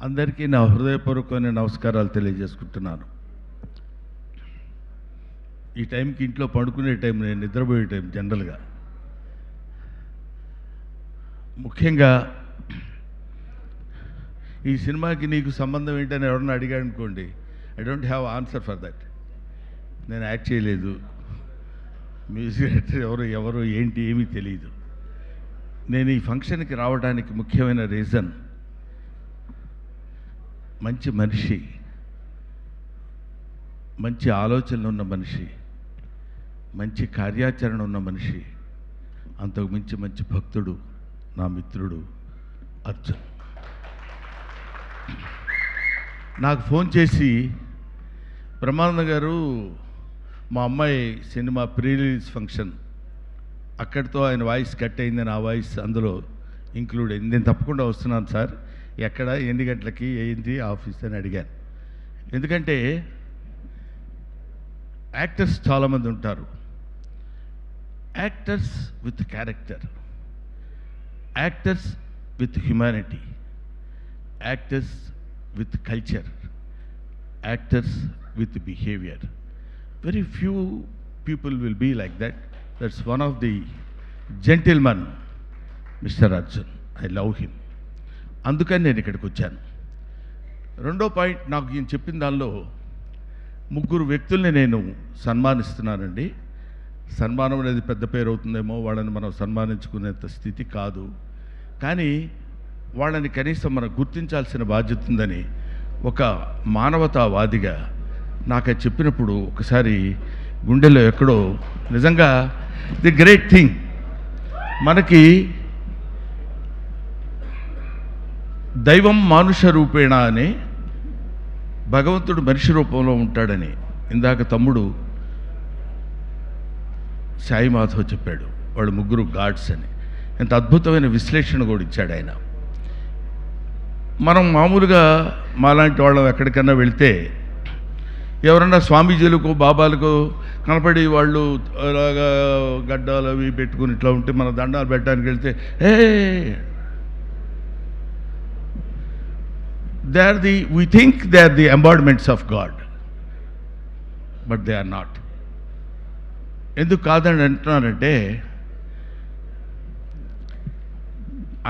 అందరికీ నా హృదయపూర్వకమైన నమస్కారాలు తెలియజేసుకుంటున్నాను. ఈ టైంకి ఇంట్లో పడుకునే టైం, నేను నిద్రపోయే టైం జనరల్గా. ముఖ్యంగా ఈ సినిమాకి నీకు సంబంధం ఏంటని ఎవరన్నా అడిగాడు అనుకోండి, I don't have answer for that. నేను యాక్ట్ చేయలేదు, మ్యూజిక్ డైరెక్టర్ ఎవరు ఏంటి ఏమీ తెలియదు. నేను ఈ ఫంక్షన్కి రావడానికి ముఖ్యమైన రీజన్, మంచి మనిషి, మంచి ఆలోచనలు ఉన్న మనిషి, మంచి కార్యాచరణ ఉన్న మనిషి, అంతకు మించి మంచి భక్తుడు, నా మిత్రుడు అర్జున్. నాకు ఫోన్ చేసి, బ్రహ్మానంద గారు మా అమ్మాయి సినిమా ప్రీ రిలీజ్ ఫంక్షన్, అక్కడితో ఆయన వాయిస్ కట్ అయింది, నా వాయిస్ అందులో ఇంక్లూడ్ అయింది, నేను తప్పకుండా వస్తున్నాను సార్, ఎక్కడ, ఎన్ని గంటలకి, ఏంటి ఆఫీస్ అని అడిగాను. ఎందుకంటే యాక్టర్స్ చాలామంది ఉంటారు, actors with character, actors with humanity, actors with culture, actors with behaviour. Very few people will be like that. That's one of the gentlemen, Mr. Arjun. I love him. అందుకని నేను ఇక్కడికి వచ్చాను. రెండో పాయింట్, నాకు ఈయన చెప్పిన దానిలో ముగ్గురు వ్యక్తుల్ని నేను సన్మానిస్తున్నానండి. సన్మానం అనేది పెద్ద పేరు అవుతుందేమో, వాళ్ళని మనం సన్మానించుకునేంత స్థితి కాదు, కానీ వాళ్ళని కనీసం మనం గుర్తించాల్సిన బాధ్యత ఉందని ఒక మానవతావాదిగా నాకు అది చెప్పినప్పుడు ఒకసారి గుండెలో ఎక్కడో, నిజంగా ది గ్రేట్ థింగ్, మనకి దైవం మానుష రూపేణ అని, భగవంతుడు మనిషి రూపంలో ఉంటాడని ఇందాక తమ్ముడు సాయి మాధవ్ చెప్పాడు. వాళ్ళు ముగ్గురు గాడ్స్ అని. ఎంత అద్భుతమైన విశ్లేషణ కూడా ఇచ్చాడు ఆయన. మనం మామూలుగా మాలాంటి వాళ్ళం ఎక్కడికన్నా వెళితే ఎవరన్నా స్వామీజీలకు బాబాలకు కనపడి వాళ్ళు అలాగా గడ్డాలు అవి పెట్టుకుని ఇట్లా ఉంటే మన దండాలు పెట్టడానికి వెళ్తే, we think they are the embodiments of God, but they are not. ఎందుకు కాదని అంటున్నానంటే,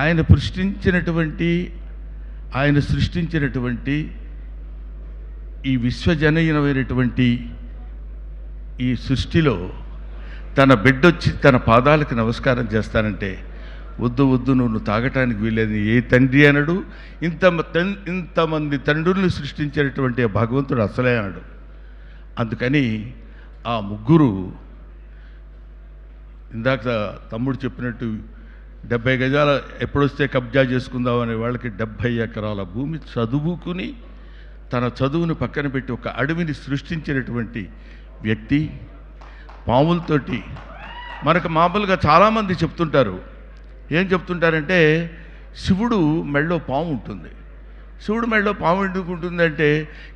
ఆయన సృష్టించినటువంటి ఈ విశ్వజనీయమైనటువంటి ఈ సృష్టిలో తన బిడ్డొచ్చి తన పాదాలకు నమస్కారం చేస్తానంటే, వద్దు వద్దు నువ్వు తాగటానికి వీలేదు ఏ తండ్రి అనడు. ఇంతమంది తండ్రుల్ని సృష్టించినటువంటి భగవంతుడు అసలే అనడు. అందుకని ఆ ముగ్గురు, ఇందాక తమ్ముడు చెప్పినట్టు 70 గజాల ఎప్పుడొస్తే కబ్జా చేసుకుందామనే వాళ్ళకి 70 ఎకరాల భూమి చదువుకుని తన చదువును పక్కన పెట్టి ఒక అడవిని సృష్టించినటువంటి వ్యక్తి. పాములతోటి మనకు మామూలుగా చాలామంది చెప్తుంటారు, ఏం చెప్తుంటారంటే శివుడు మెళ్ళో పాము ఉంటుంది. శివుడు మెళ్ళో పాము ఎందుకు ఉంటుందంటే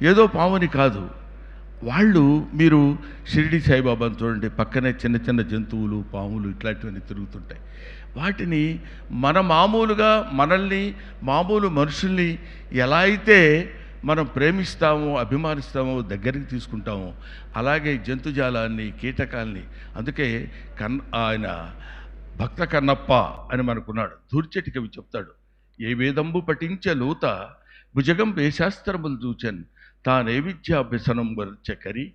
ఏదో పాముని కాదు. వాళ్ళు, మీరు షిరిడి సాయిబాబాను చూడండి, పక్కనే చిన్న చిన్న జంతువులు, పాములు ఇట్లాంటివన్నీ తిరుగుతుంటాయి. వాటిని మామూలుగా మనల్ని, మామూలు మనుషుల్ని ఎలా అయితే మనం ప్రేమిస్తామో, అభిమానిస్తామో, దగ్గరికి తీసుకుంటామో, అలాగే జంతుజాలాన్ని, కీటకాల్ని. అందుకే ఆయన భక్త కన్నప్ప అని మనకున్నాడు. దూర్చెటి కవి చెప్తాడు, ఏ వేదంబు పఠించ లూత భుజగం వేశాస్త్రములు చూచన్ తానే విద్యాభ్యసనం వర్చకరి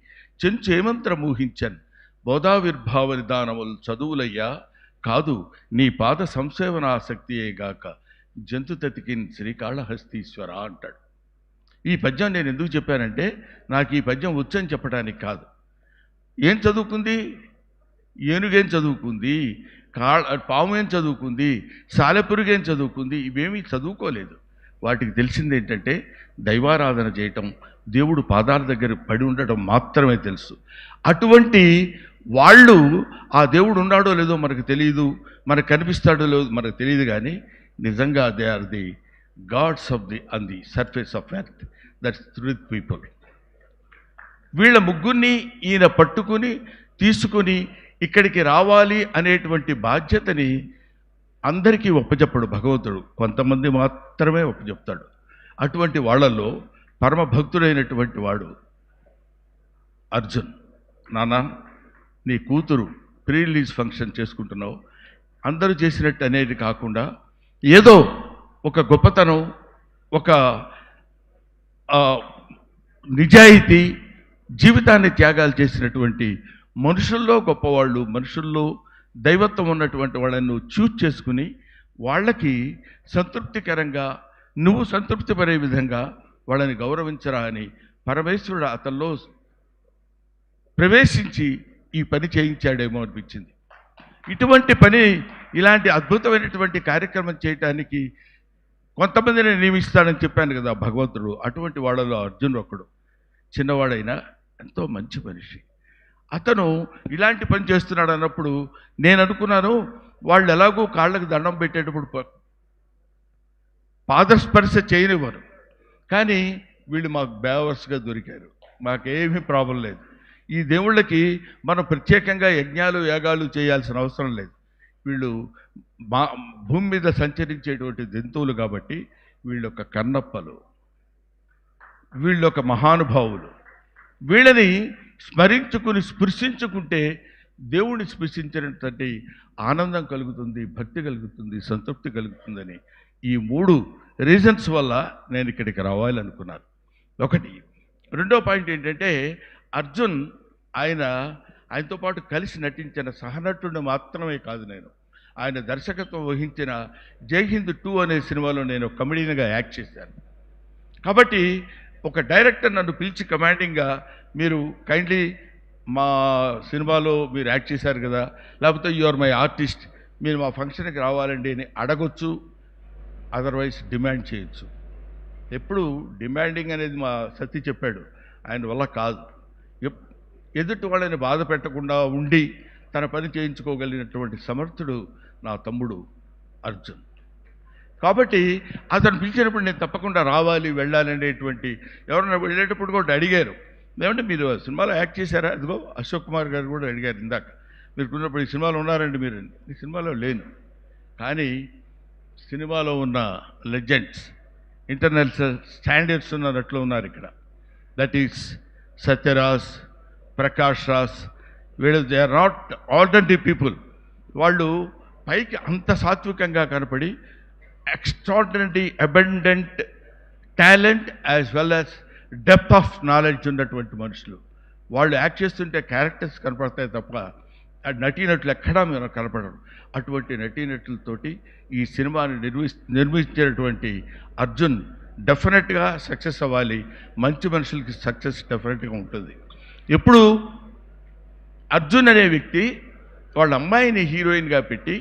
చెంచేమంత్ర మోహించన్ బోధావిర్భావ నిదానములు చదువులయ్యా కాదు నీ పాద సంసేవనాసక్తియేగాక జంతు తతికిన్ శ్రీకాళహస్తీశ్వర అంటాడు. ఈ పద్యం నేను ఎందుకు చెప్పానంటే, నాకు ఈ పద్యం వచ్చని చెప్పడానికి కాదు. ఏం చదువుకుంది? ఏనుగేం చదువుకుంది? పాము ఏం చదువుకుంది? సాలెపురుగేం చదువుకుంది? ఇవేమీ చదువుకోలేదు. వాటికి తెలిసింది ఏంటంటే దైవారాధన చేయటం, దేవుడు పాదాల దగ్గర పడి ఉండటం మాత్రమే తెలుసు. అటువంటి వాళ్ళు, ఆ దేవుడు ఉన్నాడో లేదో మనకు తెలియదు, మనకు కనిపిస్తాడో లేదో మనకు తెలియదు, కానీ నిజంగా they are the gods on the surface of earth. That's truth people. వీళ్ళ ముగ్గురిని ఈయన పట్టుకుని తీసుకుని ఇక్కడికి రావాలి అనేటువంటి బాధ్యతని అందరికీ ఒప్పచెప్పడు భగవంతుడు, కొంతమంది మాత్రమే ఒప్పచెప్తాడు. అటువంటి వాళ్ళల్లో పరమ భక్తుడైనటువంటి వాడు అర్జున్. నాన్న, నీ కూతురు ప్రీ రిలీజ్ ఫంక్షన్ చేసుకుంటున్నావు, అందరూ చేసినట్టు అనేది కాకుండా ఏదో ఒక గొప్పతనం, ఒక నిజాయితీ, జీవితాన్ని త్యాగాలు చేసినటువంటి మనుషుల్లో గొప్పవాళ్ళు, మనుషుల్లో దైవత్వం ఉన్నటువంటి వాళ్ళని నువ్వు చూజ్ చేసుకుని వాళ్ళకి సంతృప్తికరంగా నువ్వు సంతృప్తి పడే విధంగా వాళ్ళని గౌరవించరా అని పరమేశ్వరుడు అతనిలో ప్రవేశించి ఈ పని చేయించాడేమో అనిపించింది. ఇటువంటి పని, ఇలాంటి అద్భుతమైనటువంటి కార్యక్రమం చేయటానికి కొంతమందిని నియమిస్తాడని చెప్పాను కదా భగవంతుడు. అటువంటి వాళ్ళలో అర్జున్ ఒకడు. చిన్నవాడైనా ఎంతో మంచి మనిషి. అతను ఇలాంటి పని చేస్తున్నాడు అన్నప్పుడు నేను అనుకున్నాను, వాళ్ళు ఎలాగో కాళ్ళకు దండం పెట్టేటప్పుడు పాదస్పర్శ చేయనివ్వరు, కానీ వీళ్ళు మాకు బేవర్స్గా దొరికారు, మాకేమీ ప్రాబ్లం లేదు. ఈ దేవుళ్ళకి మనం ప్రత్యేకంగా యజ్ఞాలు యాగాలు చేయాల్సిన అవసరం లేదు. వీళ్ళు భూమి మీద సంచరించేటువంటి జంతువులు కాబట్టి వీళ్ళొక కన్నప్పలు, వీళ్ళొక మహానుభావులు. వీళ్ళని స్మరించుకుని స్పృశించుకుంటే దేవుణ్ణి స్పృశించినటువంటి ఆనందం కలుగుతుంది, భక్తి కలుగుతుంది, సంతృప్తి కలుగుతుందని ఈ 3 రీజన్స్ వల్ల నేను ఇక్కడికి రావాలనుకున్నాను. ఒకటి. రెండో పాయింట్ ఏంటంటే, అర్జున్ ఆయనతో పాటు కలిసి నటించిన సహనటుడిని మాత్రమే కాదు, ఆయన దర్శకత్వం వహించిన జై హింద్ 2 అనే సినిమాలో నేను కమెడీగా యాక్ట్ చేశాను. కాబట్టి ఒక డైరెక్టర్ నన్ను పిలిచి కమాండింగ్గా, మీరు కైండ్లీ మా సినిమాలో మీరు యాక్ట్ చేశారు కదా, లేకపోతే యు ఆర్ మై ఆర్టిస్ట్, మీరు మా ఫంక్షన్కి రావాలండి అని అడగొచ్చు, అదర్వైజ్ డిమాండ్ చేయొచ్చు. ఎప్పుడు డిమాండింగ్ అనేది మా సతీ చెప్పాడు, ఆయన వల్ల కాదు. ఎదుటి వాళ్ళని బాధ పెట్టకుండా ఉండి తన పని చేయించుకోగలిగినటువంటి సమర్థుడు నా తమ్ముడు అర్జున్. కాబట్టి అతను పిలిచినప్పుడు నేను తప్పకుండా రావాలి, వెళ్ళాలి అనేటువంటి, ఎవరైనా వెళ్ళేటప్పుడు కూడా అడిగారు, ఏమంటే మీరు సినిమాలో యాక్ట్ చేశారా? అదిగో అశోక్ కుమార్ గారు కూడా అడిగారు ఇందాక, మీరు ఉన్నప్పుడు ఈ సినిమాలో ఉన్నారండి మీరు? ఈ సినిమాలో లేను, కానీ సినిమాలో ఉన్న లెజెండ్స్, ఇంటర్నేషనల్ స్టాండర్డ్స్ ఉన్న నట్లు ఉన్నారు ఇక్కడ. That is Sathyaraj, Prakash Raj. వీళ్ళు they are not ordinary people. వాళ్ళు పైకి అంత సాత్వికంగా కనపడి extraordinary abundant talent as well as depth of knowledge ఉన్నటువంటి మనుషులు. వాళ్ళు యాక్ట్ చేస్తుంటే క్యారెక్టర్స్ కనపడతాయి తప్ప నటీనటులు ఎక్కడా మీరు కనపడరు. అటువంటి నటీనటులతోటి ఈ సినిమాని నిర్మించేటువంటి అర్జున్ డెఫినెట్గా సక్సెస్ అవ్వాలి. మంచి మనుషులకి సక్సెస్ డెఫినెట్గా ఉంటుంది. ఎప్పుడు అర్జున్ అనే వ్యక్తి వాళ్ళ అమ్మాయిని హీరోయిన్గా పెట్టి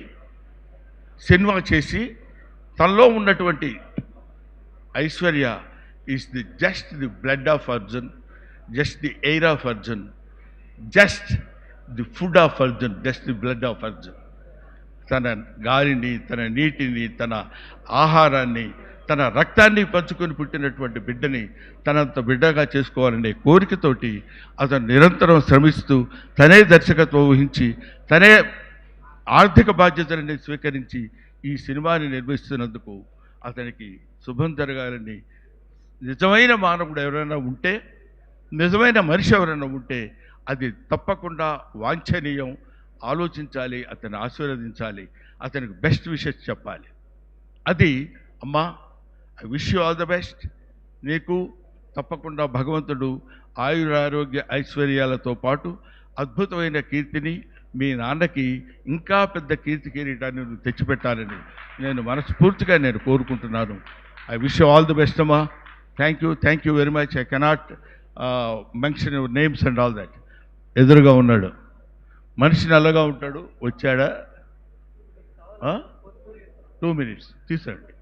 సినిమా చేసి తనలో ఉన్నటువంటి Aishwarya is just the blood of Arjun, just the air of Arjun, just the food of Arjun, just the blood of Arjun. తన గాలిని, తన నీటిని, తన ఆహారాన్ని, తన రక్తాన్ని పంచుకొని పుట్టినటువంటి బిడ్డని తనంత బిడ్డగా చేసుకోవాలనే కోరికతోటి అతను నిరంతరం శ్రమిస్తూ తనే దర్శకత్వం వహించి తనే ఆర్థిక బాధ్యతలని స్వీకరించి ఈ సినిమాని నిర్మిస్తున్నందుకు అతనికి శుభం జరగాలని, నిజమైన మానవుడు ఎవరైనా ఉంటే, నిజమైన మనిషి ఎవరైనా ఉంటే అది తప్పకుండా వాంఛనీయం, ఆలోచించాలి, అతన్ని ఆశీర్వదించాలి, అతనికి బెస్ట్ విషెస్ చెప్పాలి. అది అమ్మా, I wish you all the best. నీకు తప్పకుండా భగవంతుడు ఆయురారోగ్య ఐశ్వర్యాలతో పాటు అద్భుతమైన కీర్తిని, మీ నాన్నకి ఇంకా పెద్ద కీర్తి కిరీటాన్ని నువ్వు తెచ్చిపెట్టాలని నేను మనస్ఫూర్తిగా కోరుకుంటున్నాను. I wish you all the best అమ్మా. Thank you very much. I cannot mention your names and all that. ఎదురుగా ఉన్నాడు మనిషి, నల్లగా ఉంటాడు, వచ్చాడా? 2 minutes తీసండి.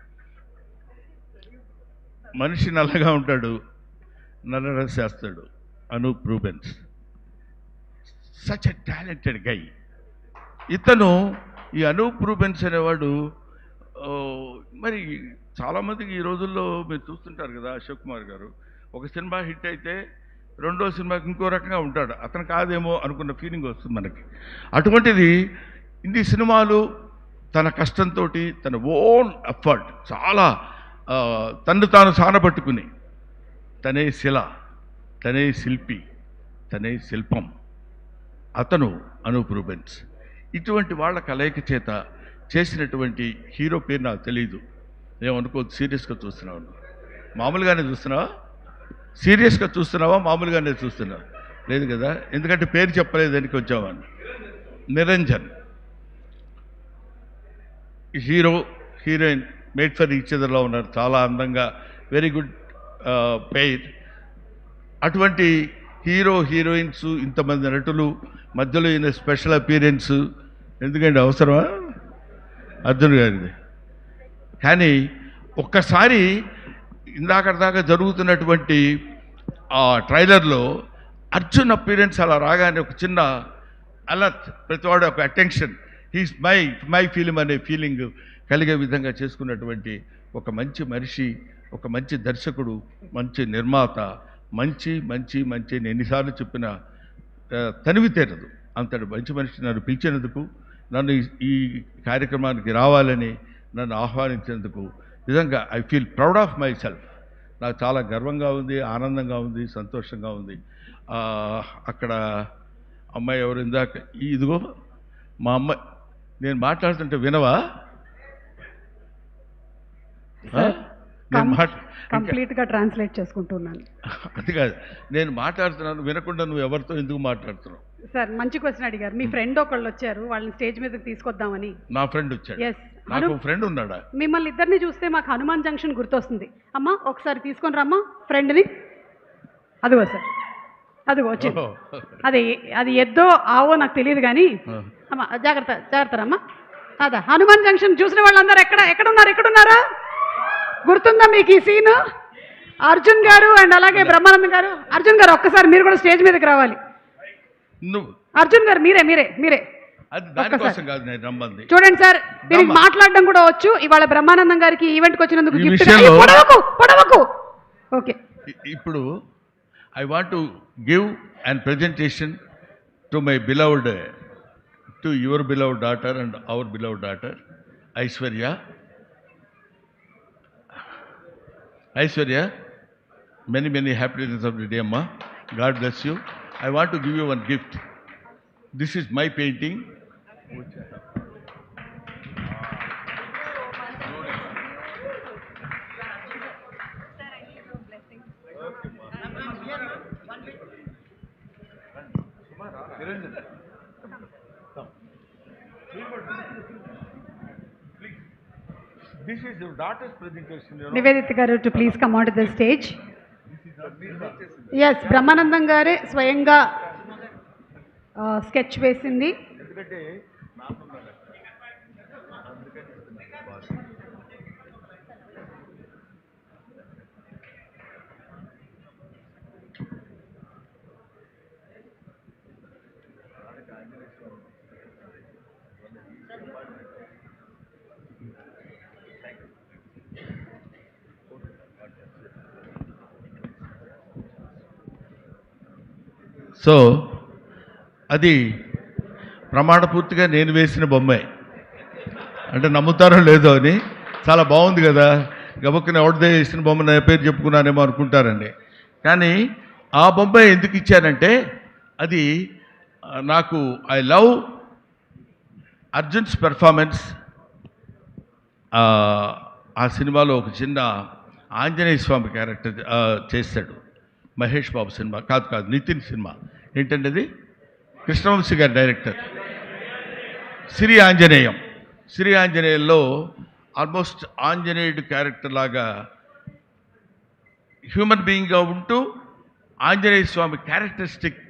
మనిషి నల్లగా ఉంటాడు, నల్ల డ్రెస్ వేస్తాడు. Anoop Rubens, such a talented guy. ఇతను, ఈ అనూప్ రూబెన్స్ అనేవాడు, మరి చాలామందికి ఈ రోజుల్లో మీరు చూస్తుంటారు కదా, అశోక్ కుమార్ గారు ఒక సినిమా హిట్ అయితే రెండో సినిమాకి ఇంకో రకంగా ఉంటాడు. అతను కాదేమో అనుకున్న ఫీలింగ్ వస్తుంది మనకి. అటువంటిది ఇన్ని సినిమాలు తన కష్టంతో, తన ఓన్ ఎఫర్ట్, చాలా తన్ను తాను సానబట్టుకుని తనే శిల, తనే శిల్పి, తనే శిల్పం, అతను అనూప్ రూబెన్స్. ఇటువంటి వాళ్ళ కలయిక చేత చేసినటువంటి హీరో పేరు నాకు తెలియదు. ఏమనుకోవద్దు, సీరియస్గా చూస్తున్నావు, మామూలుగానే చూస్తున్నావా? సీరియస్గా చూస్తున్నావా, మామూలుగానే చూస్తున్నావా? లేదు కదా, ఎందుకంటే పేరు చెప్పలేదని వచ్చామని. Niranjan hero heroine made for each అదర్లో ఉన్నారు, చాలా అందంగా, వెరీ గుడ్ పెయిర్. అటువంటి హీరో హీరోయిన్స్, ఇంతమంది నటులు మధ్యలో ఈయన స్పెషల్ అపీరెన్స్ ఎందుకంటే అవసరమా అర్జున్ గారిది? కానీ ఒక్కసారి ఇందాకదాకా జరుగుతున్నటువంటి ఆ ట్రైలర్లో అర్జున్ అపీరెన్స్ అలా రాగానే ఒక చిన్న అలర్ట్, ప్రతివాడు ఒక అటెన్షన్, హీస్ మై ఫిలిం అనే ఫీలింగ్ కలిగే విధంగా చేసుకున్నటువంటి ఒక మంచి మనిషి, ఒక మంచి దర్శకుడు, మంచి నిర్మాత, మంచి మంచి మంచి నేను ఎన్నిసార్లు చెప్పిన తనివి తీరదు అంతటి మంచి మనిషి. నన్ను పిలిచినందుకు, నన్ను ఈ కార్యక్రమానికి రావాలని నన్ను ఆహ్వానించినందుకు నిజంగా I feel proud of my self. నాకు చాలా గర్వంగా ఉంది, ఆనందంగా ఉంది, సంతోషంగా ఉంది. అక్కడ అమ్మాయి ఎవరు ఇందాక, ఇదిగో మా అమ్మాయి, నేను మాట్లాడుతుంటే వినవా? కంప్లీట్గా ట్రాన్స్లేట్ చేసుకుంటున్నాను. అది కాదు, నేను మాట్లాడుతున్నాను వినకుండా నువ్వు ఎవరితో ఎందుకు మాట్లాడుతున్నావు? సార్ మంచి క్వశ్చన్ అడిగారు. మీ ఫ్రెండ్ ఒకళ్ళు వచ్చారు, వాళ్ళని స్టేజ్ మీదకి తీసుకొద్దామని. నా ఫ్రెండ్ వచ్చాడు? ఎస్. నాకు ఫ్రెండ్ ఉన్నాడా? మిమ్మల్ని ఇద్దరిని చూస్తే మాకు హనుమాన్ జంక్షన్ గుర్తొస్తుంది. అమ్మా ఒకసారి తీసుకొని రమ్మా ఫ్రెండ్ని. అదిగో సార్, అదిగో వచ్చింది. అది ఎద్దో ఆవో నాకు తెలియదు కానీ అమ్మా జాగ్రత్త జాగ్రత్త రమ్మా. అదా హనుమాన్ జంక్షన్ చూసిన వాళ్ళందరూ ఎక్కడున్నారా? గుర్తుందా మీకు ఈ సీను? అర్జున్ గారు అండ్ అలాగే బ్రహ్మానందం గారు. అర్జున్ గారు ఒక్కసారి మీరు కూడా స్టేజ్ మీదకి రావాలి. అర్జున్ గారు మీరే చూడండి సార్, మీరు మాట్లాడడం కూడా వచ్చు. ఇవాళ బ్రహ్మానందం గారికి ఈవెంట్కి వచ్చినందుకు పొడవకు. ఓకే, ఇప్పుడు I want to give and presentation to my beloved, to your beloved daughter and hour beloved daughter Aishwarya, many happy returns of the day, Amma. God bless you. I want to give you one gift. This is my painting. This is your daughter's presentation. Nivedita garu to please come onto the stage. Yes, Brahmanandam గారే స్వయంగా sketch వేసింది. So అది ప్రమాణపూర్తిగా నేను వేసిన బొమ్మే, అంటే నమ్ముతారో లేదో అని. చాలా బాగుంది కదా, గబక్కున ఎవరిదే వేసిన బొమ్మ నా పేరు చెప్పుకున్నానేమో అనుకుంటారండి. కానీ ఆ బొమ్మ ఎందుకు ఇచ్చానంటే, అది నాకు ఐ లవ్ అర్జున్స్ పెర్ఫార్మెన్స్. ఆ సినిమాలో ఒక చిన్న ఆంజనేయ స్వామి క్యారెక్టర్ చేశాడు, మహేష్ బాబు సినిమా కాదు నితిన్ సినిమా. ఏంటంటే అది కృష్ణవంశీ గారి డైరెక్టర్. శ్రీ ఆంజనేయంలో ఆల్మోస్ట్ ఆంజనేయుడు క్యారెక్టర్ లాగా హ్యూమన్ బీయింగ్గా ఉంటూ ఆంజనేయ స్వామి క్యారెక్టరిస్టిక్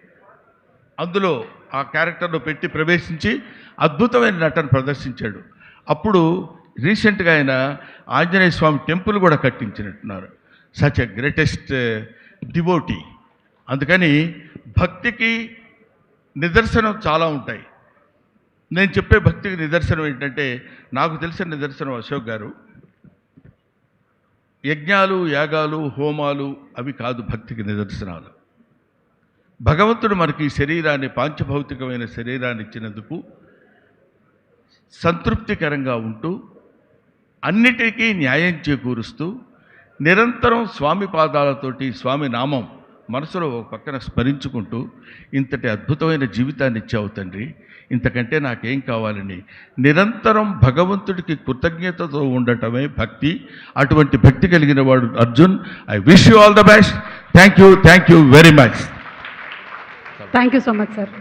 అందులో ఆ క్యారెక్టర్లో పెట్టి ప్రవేశించి అద్భుతమైన నటన ప్రదర్శించాడు. అప్పుడు రీసెంట్గా ఆయన ఆంజనేయ స్వామి టెంపుల్ కూడా కట్టించినట్టున్నారు. Such a greatest devotee. అందుకని భక్తికి నిదర్శనం చాలా ఉంటాయి. నేను చెప్పే భక్తికి నిదర్శనం ఏంటంటే, నాకు తెలిసిన నిదర్శనం అశోక్ గారు, యజ్ఞాలు యాగాలు హోమాలు అవి కాదు భక్తికి నిదర్శనాలు. భగవంతుడు మనకి శరీరాన్ని, పాంచభౌతికమైన శరీరాన్ని ఇచ్చినందుకు సంతృప్తికరంగా ఉంటూ అన్నిటికీ న్యాయం చేకూరుస్తూ నిరంతరం స్వామి పాదాలతోటి స్వామి నామం మనసులో ఒక పక్కన స్మరించుకుంటూ ఇంతటి అద్భుతమైన జీవితాన్ని ఇచ్చావు తండ్రి, ఇంతకంటే నాకేం కావాలని నిరంతరం భగవంతుడికి కృతజ్ఞతతో ఉండటమే భక్తి. అటువంటి భక్తి కలిగిన వాడు Arjun. I wish you all the best. Thank you very much. Thank you so much sir.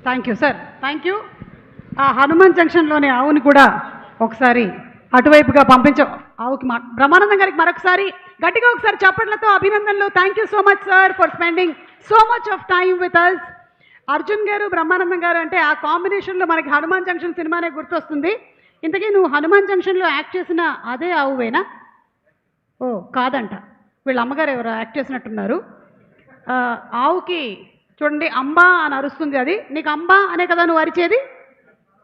Thank you sir. Thank you. ఆ హనుమాన్ జంక్షన్లోని ఆవుని కూడా ఒకసారి అటువైపుగా ఆవుకి బ్రహ్మానందం గారికి మరొకసారి గట్టిగా ఒకసారి చప్పట్లతో అభినందనలు. Thank you so much sir for spending so much of time with us. Arjun garu, Brahmanandam గారు అంటే ఆ కాంబినేషన్లో మనకి హనుమాన్ జంక్షన్ సినిమానే గుర్తొస్తుంది. ఇంతకీ నువ్వు హనుమాన్ జంక్షన్లో యాక్ట్ చేసిన అదే ఆవువేనా? ఓ కాదంట, వీళ్ళ అమ్మగారు ఎవరో యాక్ట్ చేసినట్టున్నారు. ఆవుకి చూడండి అంబా అని అరుస్తుంది. అది నీకు అంబా అనే కదా నువ్వు అరిచేది?